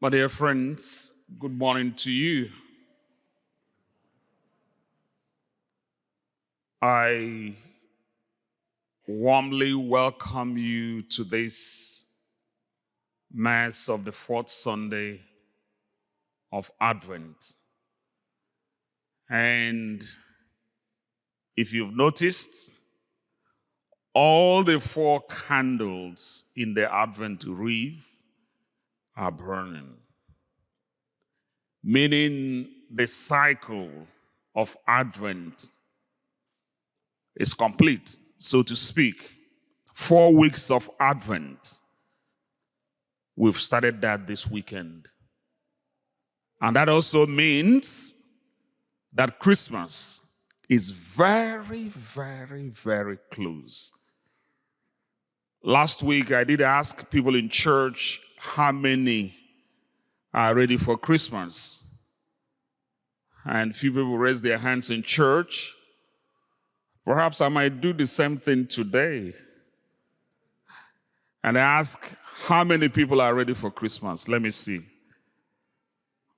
My dear friends, good morning to you. I warmly welcome you to this Mass of the fourth Sunday of Advent. And if you've noticed, all the four candles in the Advent wreath are burning, meaning the cycle of Advent is complete, so to speak. 4 weeks of Advent. We've started that this weekend. And that also means that Christmas is very, very, very close. Last week, I did ask people in church how many are ready for Christmas. And few people raised their hands in church. Perhaps I might do the same thing today. And I ask, how many people are ready for Christmas? Let me see.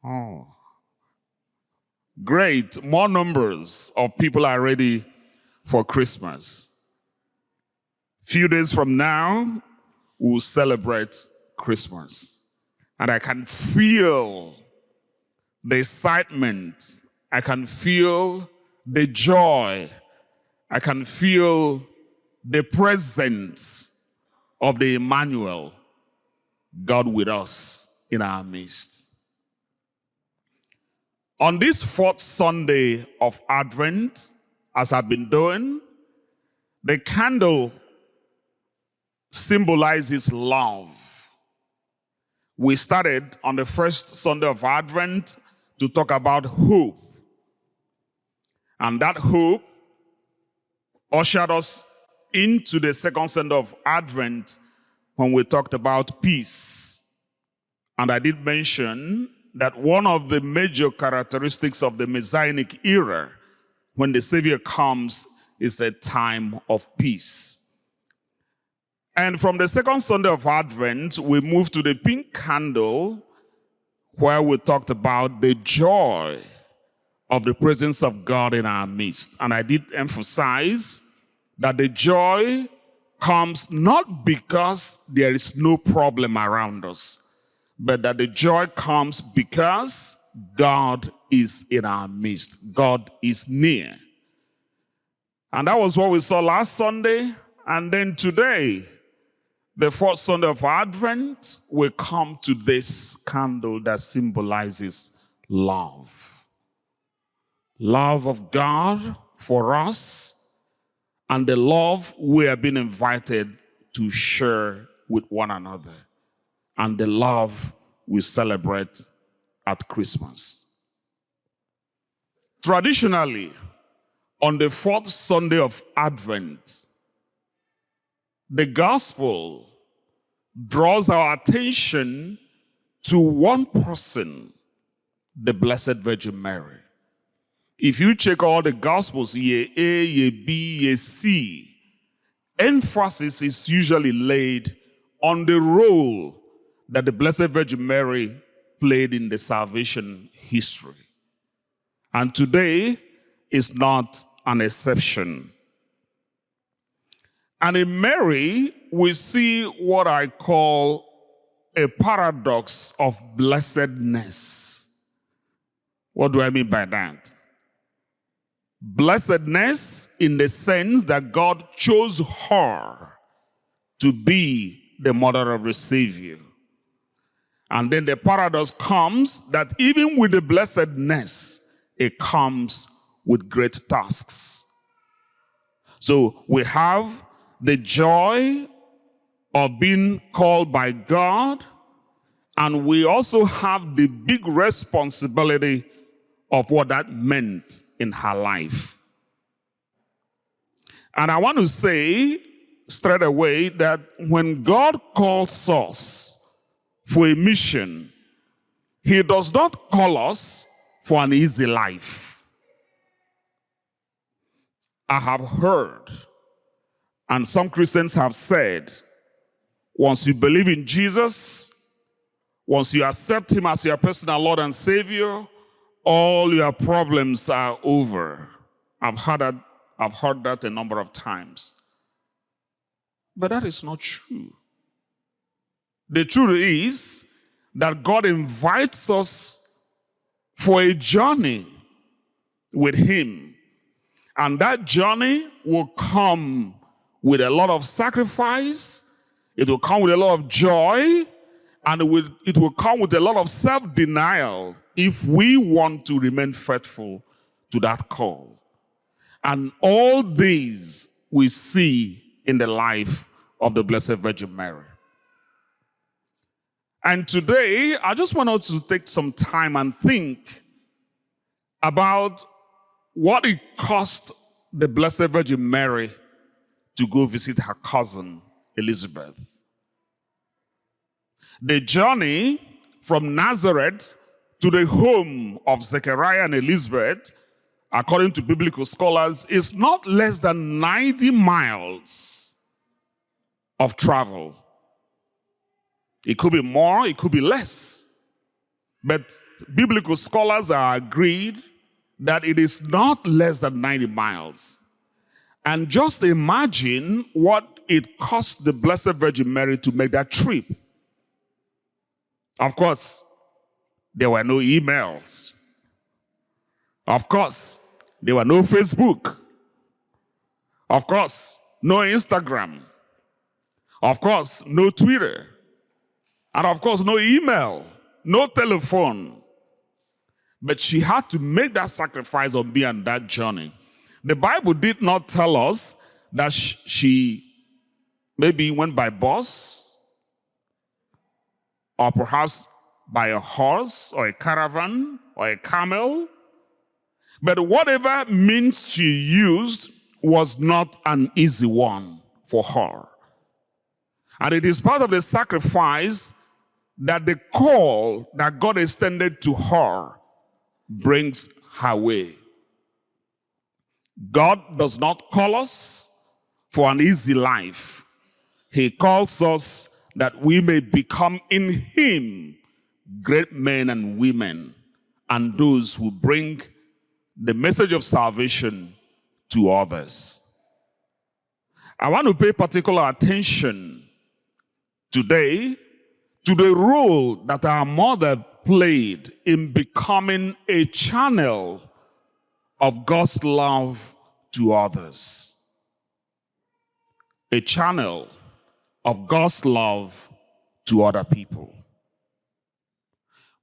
Oh, great. More numbers of people are ready for Christmas. Few days from now, we'll celebrate Christmas. And I can feel the excitement. I can feel the joy. I can feel the presence of the Emmanuel, God with us in our midst. On this fourth Sunday of Advent, as I've been doing, the candle symbolizes love. We started on the first Sunday of Advent to talk about hope. And that hope ushered us into the second Sunday of Advent when we talked about peace. And I did mention that one of the major characteristics of the Messianic era, when the Savior comes, is a time of peace. And from the second Sunday of Advent, we moved to the pink candle, where we talked about the joy of the presence of God in our midst. And I did emphasize that the joy comes not because there is no problem around us, but that the joy comes because God is in our midst. God is near. And that was what we saw last Sunday. And then today, the fourth Sunday of Advent, we come to this candle that symbolizes love. Love of God for us, and the love we have been invited to share with one another, and the love we celebrate at Christmas. Traditionally, on the fourth Sunday of Advent, the gospel draws our attention to one person, the Blessed Virgin Mary. If you check all the gospels, ye A, ye B, ye C, emphasis is usually laid on the role that the Blessed Virgin Mary played in the salvation history. And today is not an exception. And in Mary, we see what I call a paradox of blessedness. What do I mean by that? Blessedness in the sense that God chose her to be the mother of the Savior. And then the paradox comes that even with the blessedness, it comes with great tasks. So we have the joy of being called by God, and we also have the big responsibility of what that meant in her life. And I want to say straight away that when God calls us for a mission, He does not call us for an easy life. I have heard, and some Christians have said, once you believe in Jesus, Once you accept him as your personal Lord and Savior, all your problems are over. I've heard that a number of times. But that is not true. The truth is that God invites us for a journey with him. And that journey will come with a lot of sacrifice. It will come with a lot of joy. And it will come with a lot of self-denial if we want to remain faithful to that call. And all these we see in the life of the Blessed Virgin Mary. And today, I just want us to take some time and think about what it cost the Blessed Virgin Mary to go visit her cousin, Elizabeth. The journey from Nazareth to the home of Zechariah and Elizabeth, according to biblical scholars, is not less than 90 miles of travel. It could be more, it could be less. But biblical scholars are agreed that it is not less than 90 miles. And just imagine what it cost the Blessed Virgin Mary to make that trip. Of course, there were no emails. Of course, there were no Facebook. Of course, no Instagram. Of course, no Twitter. And of course, no email, no telephone. But she had to make that sacrifice of being on that journey. The Bible did not tell us that she maybe went by bus, or perhaps by a horse, or a caravan, or a camel. But whatever means she used was not an easy one for her. And it is part of the sacrifice that the call that God extended to her brings her way. God does not call us for an easy life. He calls us that we may become in him great men and women, and those who bring the message of salvation to others. I want to pay particular attention today to the role that our mother played in becoming a channel of God's love to others. A channel of God's love to other people.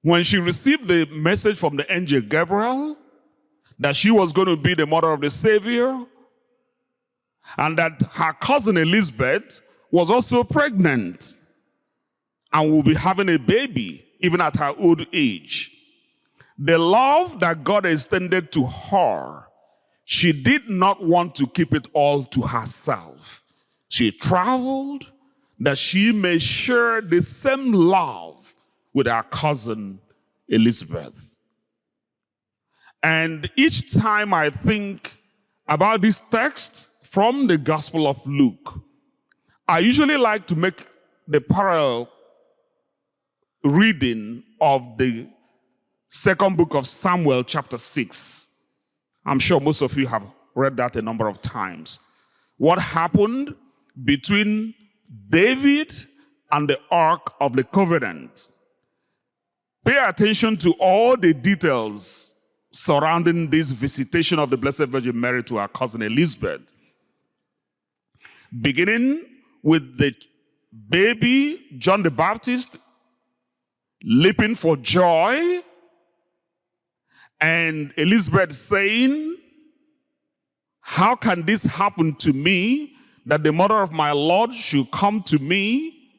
When she received the message from the angel Gabriel that she was going to be the mother of the Savior, and that her cousin Elizabeth was also pregnant and will be having a baby even at her old age, the love that God extended to her, she did not want to keep it all to herself. She traveled that she may share the same love with her cousin Elizabeth. And each time I think about this text from the Gospel of Luke, I usually like to make the parallel reading of the second book of Samuel, chapter 6. I'm sure most of you have read that a number of times. What happened between David and the Ark of the Covenant. Pay attention to all the details surrounding this visitation of the Blessed Virgin Mary to her cousin Elizabeth. Beginning with the baby John the Baptist leaping for joy, and Elizabeth saying, "How can this happen to me, that the mother of my Lord should come to me?"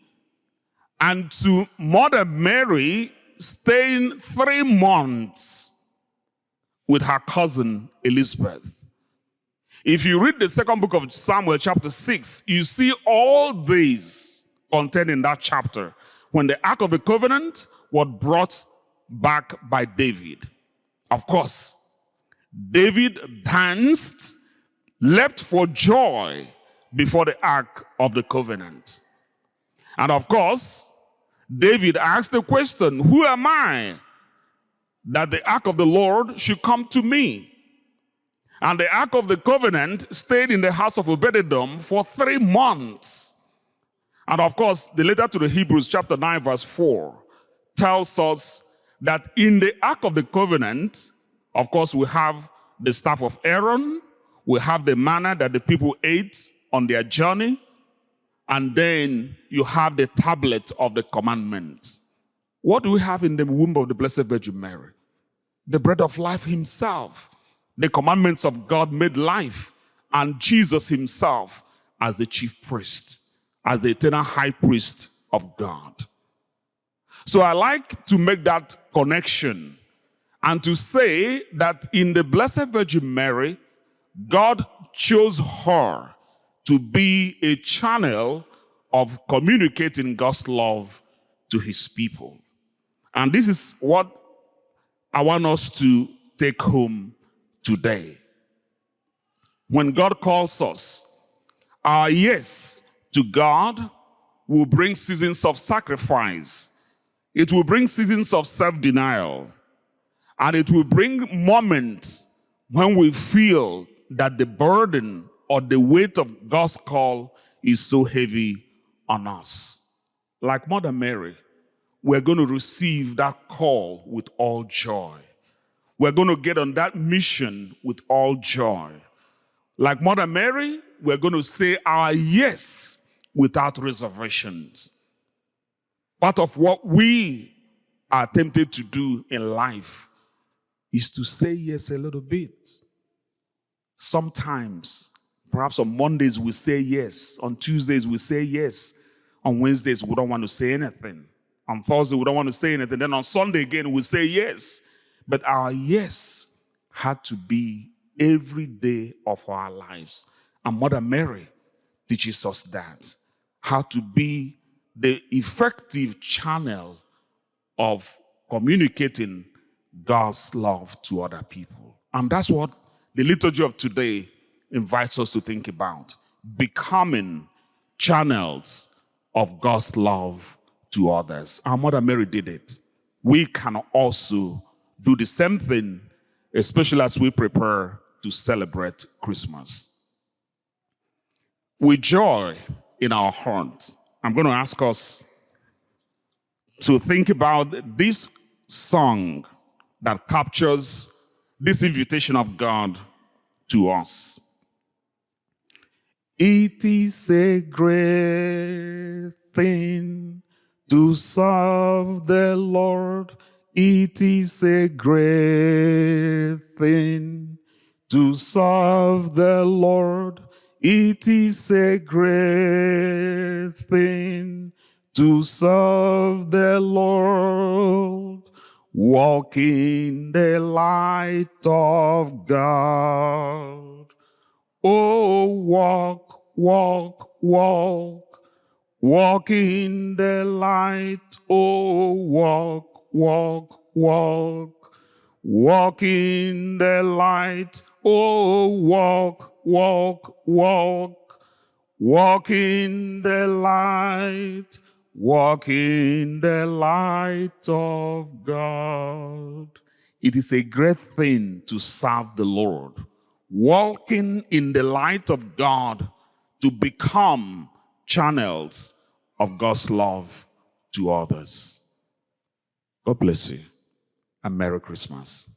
And to Mother Mary staying 3 months with her cousin Elizabeth. If you read the second book of Samuel, chapter 6, you see all these contained in that chapter, when the Ark of the Covenant was brought back by David. Of course, David danced, leapt for joy before the Ark of the Covenant. And of course, David asked the question, who am I that the ark of the Lord should come to me? And the ark of the covenant stayed in the house of Obed-Edom for 3 months. And of course, the letter to the Hebrews chapter 9 verse 4 tells us that in the ark of the covenant, of course, we have the staff of Aaron, we have the manna that the people ate on their journey, and then you have the tablet of the commandments. What do we have in the womb of the Blessed Virgin Mary? The bread of life himself, the commandments of God made life, and Jesus himself as the chief priest, as the eternal high priest of God. So I like to make that connection and to say that in the Blessed Virgin Mary, God chose her to be a channel of communicating God's love to his people. And this is what I want us to take home today. When God calls us, our yes to God will bring seasons of sacrifice. It will bring seasons of self-denial. And it will bring moments when we feel that the burden or the weight of God's call is so heavy on us. Like Mother Mary, we're going to receive that call with all joy. We're going to get on that mission with all joy. Like Mother Mary, we're going to say our yes without reservations. Part of what we are tempted to do in life is to say yes a little bit. Sometimes, perhaps on Mondays we say yes. On Tuesdays we say yes. On Wednesdays we don't want to say anything. On Thursday we don't want to say anything. Then on Sunday again we say yes. But our yes had to be every day of our lives. And Mother Mary teaches us that. How to be the effective channel of communicating God's love to other people. And that's what the liturgy of today invites us to think about. Becoming channels of God's love to others. Our Mother Mary did it. We can also do the same thing, especially as we prepare to celebrate Christmas. With joy in our hearts, I'm going to ask us to think about this song that captures this invitation of God to us. It is a great thing to serve the Lord. It is a great thing to serve the Lord. It is a great thing to serve the Lord. Walk in the light of God. Oh, walk, walk, walk. Walk in the light. Oh, walk, walk, walk. Walk in the light. Oh, walk, walk, walk. Walk in the light. Walk in the light of God. It is a great thing to serve the Lord. Walking in the light of God to become channels of God's love to others. God bless you and Merry Christmas.